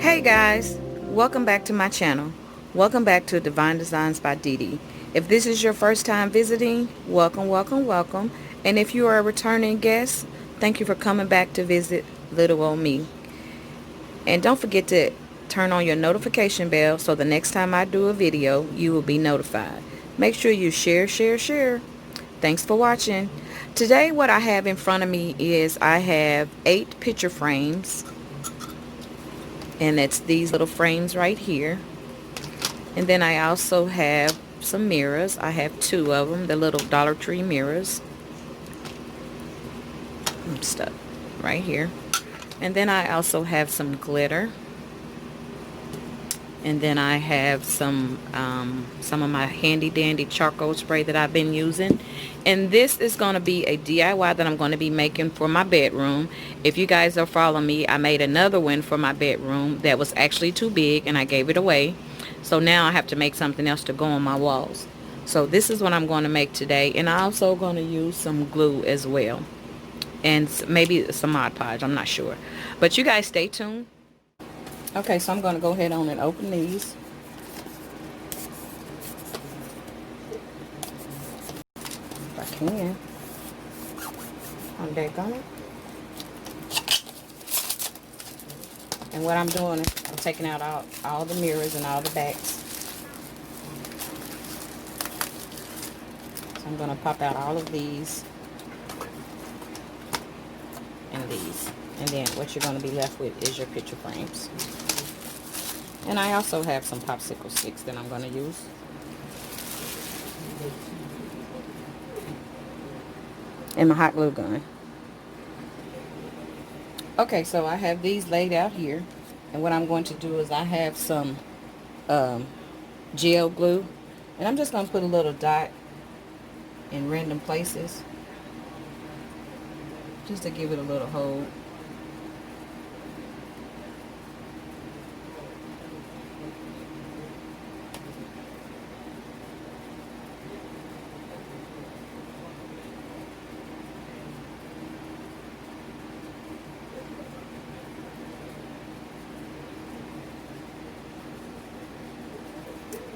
Hey guys, welcome back to my channel. Welcome back to Divine Designs by Dee Dee. If this is your first time visiting, welcome, welcome, welcome. And if you are a returning guest, thank you for coming back to visit little old me. And don't forget to turn on your notification bell so the next time I do a video, you will be notified. Make sure you share, share, share. Thanks for watching. Today what I have in front of me is I have 8 picture frames. And it's these little frames right here. And then I also have some mirrors. I have 2 of them, the little Dollar Tree mirrors. I'm stuck right here. And then I also have some glitter. And then I have some of my handy dandy charcoal spray that I've been using. And this is going to be a DIY that I'm going to be making for my bedroom. If you guys are following me, I made another one for my bedroom that was actually too big and I gave it away. So now I have to make something else to go on my walls. So this is what I'm going to make today. And I'm also going to use some glue as well. And maybe some Mod Podge, I'm not sure. But you guys stay tuned. Okay, so I'm going to go ahead on and open these. If I can. I'm back on it. And what I'm doing is I'm taking out all the mirrors and all the backs. So I'm going to pop out all of these and these. And then what you're going to be left with is your picture frames. And I also have some popsicle sticks that I'm going to use. And my hot glue gun. Okay, so I have these laid out here. And what I'm going to do is I have some gel glue. And I'm just going to put a little dot in random places. Just to give it a little hold.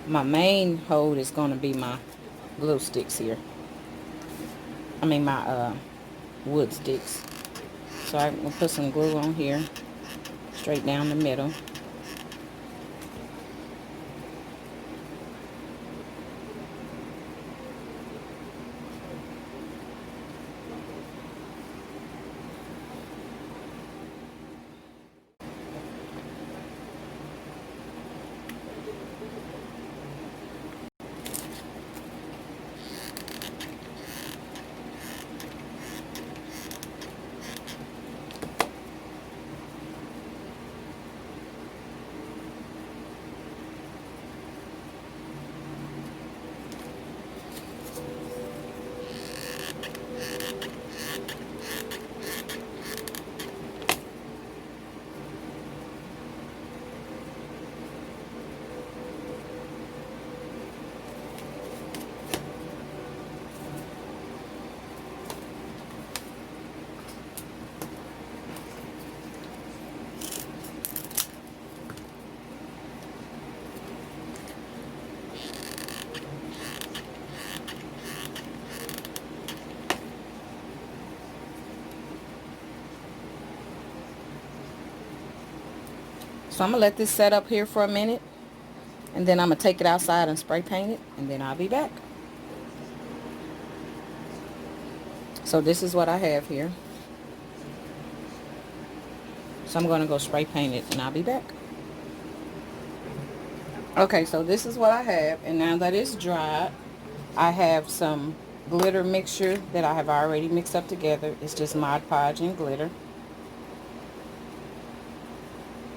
My main hold is going to be my glue sticks here. I mean my wood sticks. So I'm going to put some glue on here, straight down the middle. So I'm going to let this set up here for a minute. And then I'm going to take it outside and spray paint it. And then I'll be back. So this is what I have here. So I'm going to go spray paint it and I'll be back. Okay, so this is what I have. And now that it's dried, I have some glitter mixture that I have already mixed up together. It's just Mod Podge and glitter.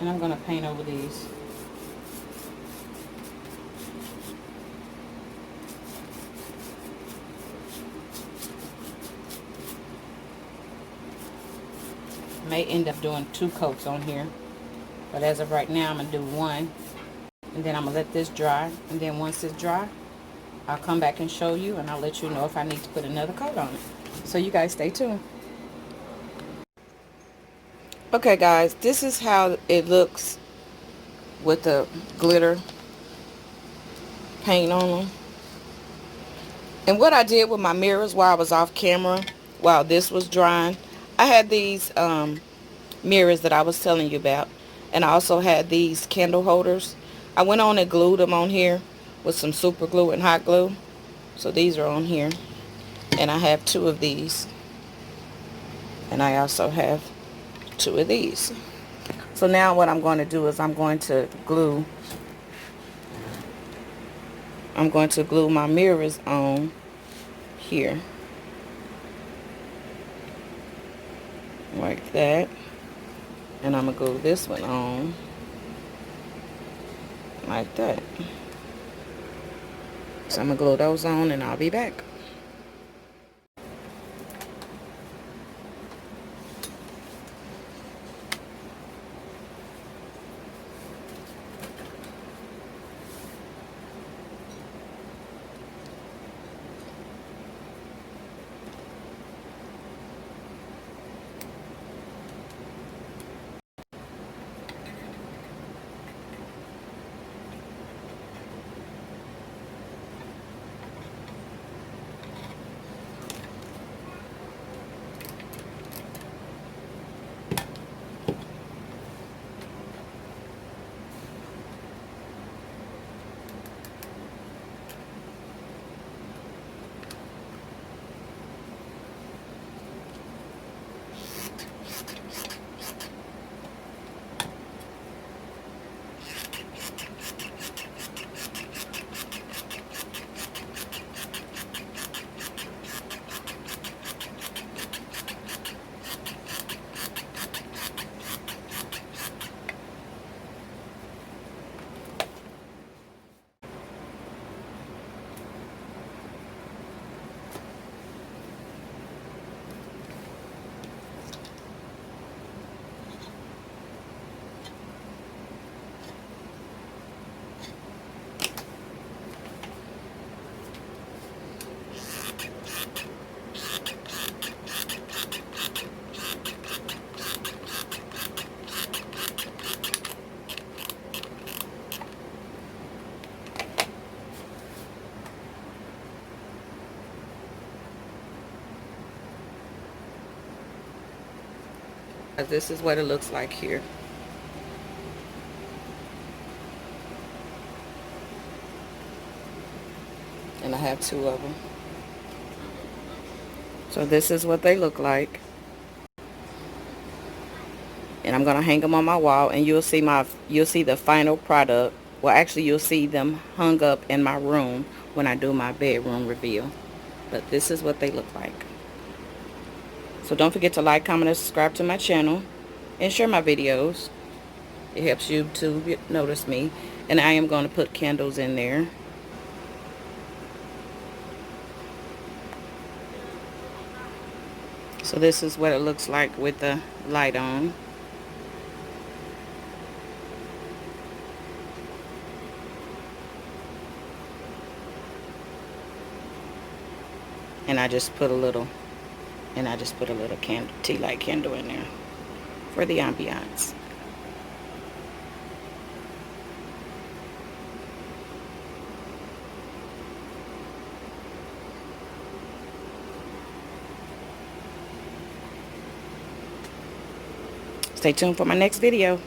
And I'm going to paint over these. May end up doing 2 coats on here. But as of right now, I'm going to do 1. And then I'm going to let this dry. And then once it's dry, I'll come back and show you. And I'll let you know if I need to put another coat on it. So you guys stay tuned. Okay guys, this is how it looks with the glitter paint on them. And what I did with my mirrors while I was off camera, while this was drying, I had these mirrors that I was telling you about. And I also had these candle holders. I went on and glued them on here with some super glue and hot glue. So these are on here. And I have 2 of these. And I also have 2 of these. So now what I'm going to do is I'm going to glue my mirrors on here. Like that. And I'm going to glue this one on like that. So I'm going to glue those on and I'll be back. This is what it looks like here. And I have 2 of them. So this is what they look like. And I'm going to hang them on my wall, and you'll see the final product. Well, actually you'll see them hung up in my room when I do my bedroom reveal. But this is what they look like. So don't forget to like, comment, and subscribe to my channel and share my videos. It helps YouTube notice me. And I am going to put candles in there. So this is what it looks like with the light on. And I just put a little candle, tea light candle in there for the ambiance. Stay tuned for my next video.